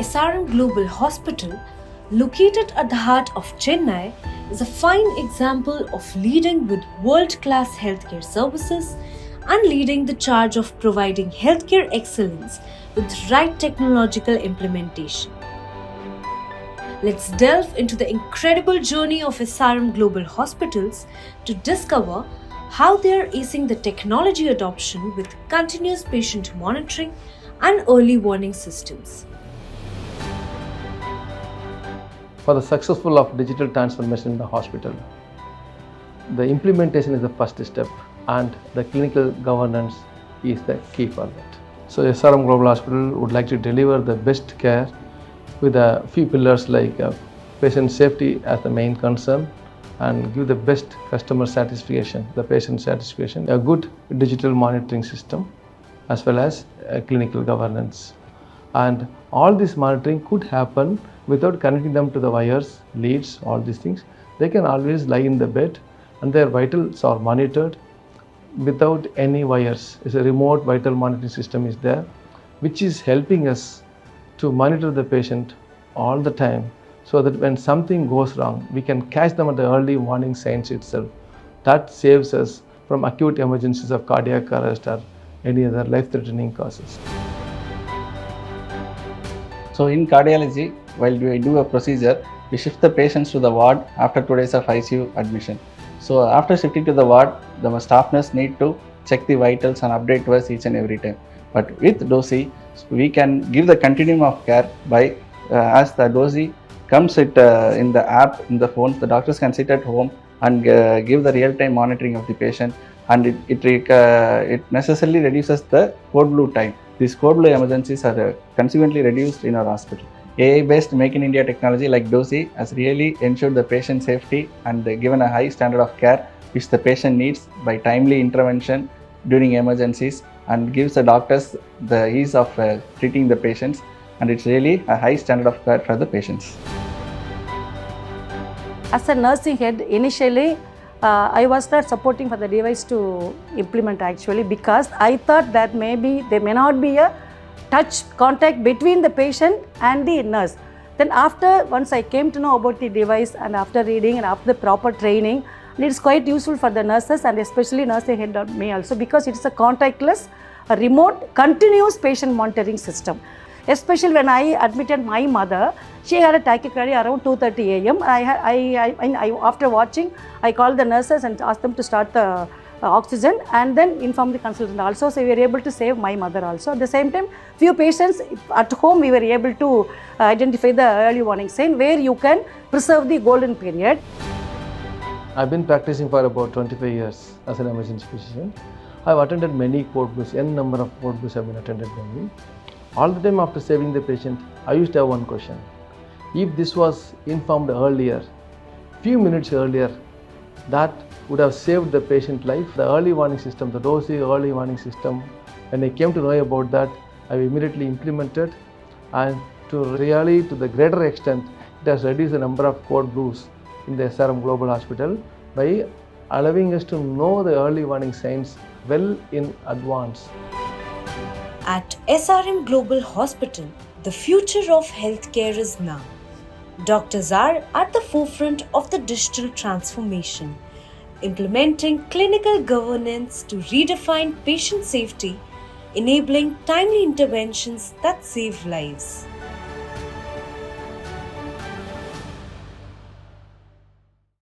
SRM Global Hospital, located at the heart of Chennai, is a fine example of leading with world-class healthcare services and leading the charge of providing healthcare excellence with right technological implementation. Let's delve into the incredible journey of SRM Global Hospitals to discover how they are acing the technology adoption with continuous patient monitoring and early warning systems. For the successful of digital transformation in the hospital, the implementation is the first step and the clinical governance is the key for that. So SRM Global Hospital would like to deliver the best care with a few pillars like patient safety as the main concern and give the best customer satisfaction, the patient satisfaction, a good digital monitoring system as well as clinical governance. And all this monitoring could happen without connecting them to the wires, leads, all these things. They can always lie in the bed and their vitals are monitored without any wires. It's a remote vital monitoring system is there, which is helping us to monitor the patient all the time so that when something goes wrong, we can catch them at the early warning signs itself. That saves us from acute emergencies of cardiac arrest or any other life-threatening causes. So in cardiology, while we do a procedure, we shift the patients to the ward after 2 days of ICU admission. So after shifting to the ward, the staff nurse need to check the vitals and update to us each and every time. But with DOSI, we can give the continuum of care by as the DOSI comes in the app, in the phones, the doctors can sit at home and give the real-time monitoring of the patient, and it necessarily reduces the code blue time. These code blue emergencies are consequently reduced in our hospital. AI-based Make in India technology like DOSI has really ensured the patient safety and given a high standard of care which the patient needs by timely intervention during emergencies and gives the doctors the ease of treating the patients, and it's really a high standard of care for the patients. As a nursing head, initially I was not supporting for the device to implement actually, because I thought that maybe there may not be a touch contact between the patient and the nurse. Then once I came to know about the device and after reading and after the proper training, it is quite useful for the nurses and especially nursing head or me also, because it is a contactless, a remote, continuous patient monitoring system. Especially when I admitted my mother, she had a tachycardia around 2:30 a.m. After watching, I called the nurses and asked them to start the oxygen and then inform the consultant also. So we were able to save my mother also. At the same time, few patients at home, we were able to identify the early warning sign where you can preserve the golden period. I've been practicing for about 25 years as an emergency physician. I've attended many code blues, n number of code blues have been attended by me. All the time after saving the patient, I used to have one question. If this was informed earlier, few minutes earlier, that would have saved the patient life. The early warning system, the DOSI early warning system, when I came to know about that, I immediately implemented, and to the greater extent, it has reduced the number of code blues in the SRM Global Hospital by allowing us to know the early warning signs well in advance. At SRM Global Hospital, the future of healthcare is now. Doctors are at the forefront of the digital transformation, implementing clinical governance to redefine patient safety, enabling timely interventions that save lives.